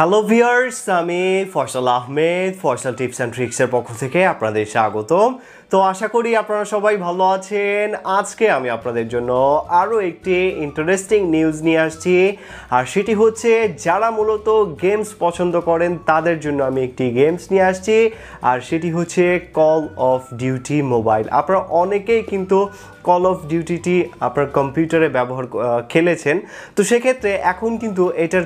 Hello viewers, আমি Faisal Ahmed Faisal tips and ট্রিক্সের পক্ষ থেকে আপনাদের স্বাগতম। তো আশা করি আপনারা সবাই ভালো আছেন। আজকে আমি আপনাদের জন্য আরও একটি ইন্টারেস্টিং নিউজ নিয়ে আসছি, আর সেটি হচ্ছে যারা মূলত গেমস পছন্দ করেন তাদের জন্য আমি একটি গেমস নিয়ে আসছি, আর সেটি হচ্ছে কল অফ ডিউটি মোবাইল। আপনারা অনেকেই কিন্তু কল অফ ডিউটিটি আপনার কম্পিউটারে খেলেছেন। তো সেক্ষেত্রে এখন কিন্তু এটার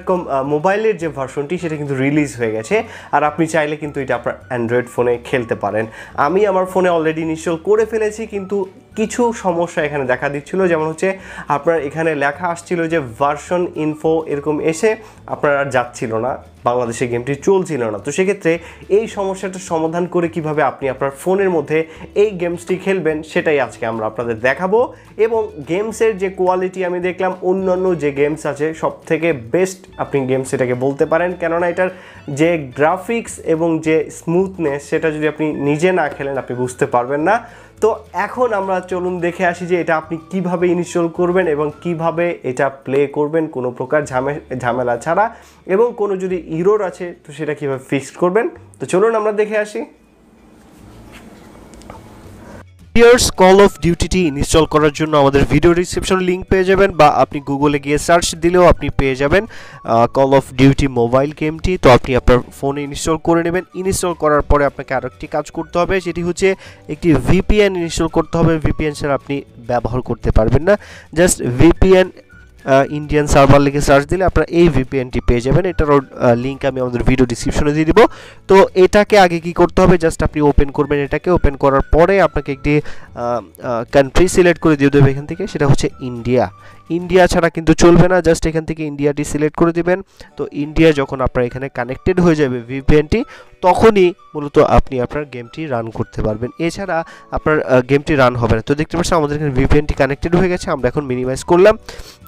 মোবাইলের যে ভার্সনটি সেটা কিন্তু রিলিজ হয়ে গেছে, আর আপনি চাইলে কিন্তু এটা আপনার অ্যান্ড্রয়েড ফোনে খেলতে পারেন। আমি আমার ফোনে অলরেডি ইনস্টল করে ফেলেছি, কিন্তু কিছু সমস্যা এখানে দেখা দিচ্ছিল। যেমন হচ্ছে আপনার এখানে লেখা আসছিল যে ভার্সন ইনফো এরকম এসে আপনার আর যাচ্ছিল না, বাংলাদেশে গেমটি চলছিল না। তো সেক্ষেত্রে এই সমস্যাটার সমাধান করে কিভাবে আপনি আপনার ফোনের মধ্যে এই গেমসটি খেলবেন সেটাই আজকে আমরা আপনাদের দেখাবো। এবং গেমসের যে কোয়ালিটি আমি দেখলাম অন্যান্য যে গেমস আছে সব থেকে বেস্ট আপনি গেমস এটাকে বলতে পারেন, কেননা এটার যে গ্রাফিক্স এবং যে স্মুথনেস সেটা যদি আপনি নিজে না খেলেন আপনি বুঝতে পারবেন না। তো এখন আমরা চলুন দেখে আসি যে এটা আপনি কিভাবে ইনস্টল করবেন এবং কিভাবে এটা প্লে করবেন কোনো প্রকার ঝামেলা ছাড়া, এবং কোনো যদি ইরর আছে তো সেটা কিভাবে ফিক্স করবেন। তো চলুন আমরা দেখে আসি। কল অফ ডিউটিটি ইনস্টল করার জন্য আমাদের ভিডিও ডিসক্রিপশনে লিঙ্ক পেয়ে যাবেন, বা আপনি গুগলে গিয়ে সার্চ দিলেও আপনি পেয়ে যাবেন কল অফ ডিউটি মোবাইল গেমটি। তো আপনি আপনার ফোনে ইনস্টল করে নেবেন। ইনস্টল করার পরে আপনাকে আরও একটি কাজ করতে হবে, সেটি হচ্ছে একটি ভিপিএন ইনস্টল করতে হবে। ভিপিএন ছাড়া আপনি ব্যবহার করতে পারবেন না। জাস্ট ভিপিএন ইন্ডিয়ান সার্ভার লিখে সার্চ দিলে আপনারা এই ভিপিএনটি পেয়ে যাবেন। এটার লিঙ্ক আমি আমাদের ভিডিও ডিসক্রিপশনে দিয়ে দিব। তো এটাকে আগে কি করতে হবে, জাস্ট আপনি ওপেন করবেন। এটাকে ওপেন করার পরে আপনাকে একটি কান্ট্রি সিলেক্ট করে দিয়ে দেবে এখান থেকে, সেটা হচ্ছে ইন্ডিয়া। ইন্ডিয়া ছাড়া কিন্তু চলবে না, জাস্ট এখান থেকে ইন্ডিয়াটি সিলেক্ট করে দিবেন। তো ইন্ডিয়া যখন আপনার এখানে কানেক্টেড হয়ে যাবে ভিপিএনটি, তখনই মূলত আপনি আপনার গেমটি রান করতে পারবেন। এছাড়া আপনার গেমটি রান হবে না। তো দেখতে পাচ্ছেন আমাদের এখানে ভিপিএনটি কানেক্টেড হয়ে গেছে। আমরা এখন মিনিমাইজ করলাম।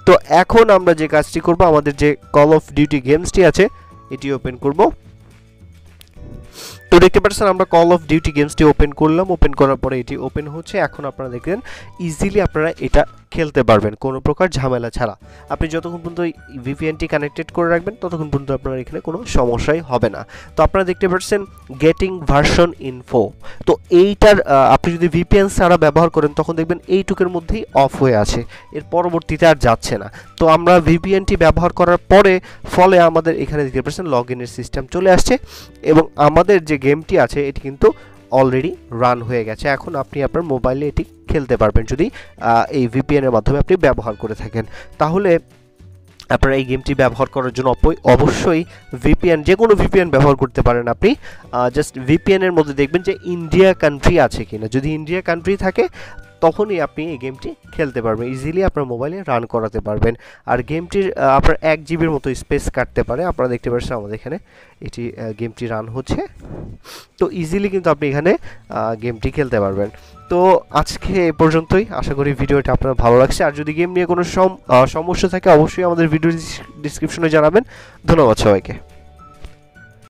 তো এখন আমরা যে কাজটি করব, আমাদের যে কল অফ ডিউটি গেমসটি আছে এটি ওপেন করব। তো দেখতে পাচ্ছেন আমরা কল অফ ডিউটি গেমসটি ওপেন করলাম। ওপেন করার পরে এটি ওপেন হচ্ছে। এখন আপনারা দেখেন ইজিলি আপনারা এটা খেলতে পারবেন কোনো প্রকার ঝামেলা ছাড়া। আপনি যতক্ষণ পর্যন্ত ভিপিএনটি কানেক্টেড করে রাখবেন ততক্ষণ পর্যন্ত আপনার এখানে কোনো সমস্যাই হবে না। তো আপনারা দেখতে পাচ্ছেন গেটিং ভার্সন ইনফো। তো এইটার আপনি যদি ভিপিএন ছাড়া ব্যবহার করেন তখন দেখবেন এইটুকের মধ্যেই অফ হয়ে আছে, এর পরবর্তীতে আর যাচ্ছে না। তো আমরা ভিপিএনটি ব্যবহার করার পরে ফলে আমাদের এখানে দেখতে পাচ্ছেন লগ ইনের সিস্টেম চলে আসছে, এবং আমাদের যে গেমটি আছে এটি কিন্তু অলরেডি রান হয়ে গেছে। এখন আপনি আপনার মোবাইলে এটি খেলতে পারবেন যদি এই ভিপিএনের মাধ্যমে আপনি ব্যবহার করে থাকেন। তাহলে আপনারা এই গেমটি ব্যবহার করার জন্য অবশ্যই ভিপিএন, যে কোনো ভিপিএন ব্যবহার করতে পারেন আপনি। জাস্ট ভিপিএনের মধ্যে দেখবেন যে ইন্ডিয়া কান্ট্রি আছে কিনা। যদি ইন্ডিয়া কান্ট্রি থাকে তখনই আপনি এই গেমটি খেলতে পারবেন, ইজিলি আপনার মোবাইলে রান করাতে পারবেন। আর গেমটির আপনার 1 জিবির মতো স্পেস কাটতে পারে। আপনারা দেখতে পাচ্ছেন আমাদের এখানে এটি গেমটি রান হচ্ছে। তো ইজিলি কিন্তু আপনি এখানে গেমটি খেলতে পারবেন। তো আজকে এ পর্যন্তই। আশা করি ভিডিওটা আপনার ভালো লাগছে। আর যদি গেম নিয়ে কোনো সমস্যা থাকে অবশ্যই আমাদের ভিডিও ডিসক্রিপশনে জানাবেন। ধন্যবাদ সবাইকে।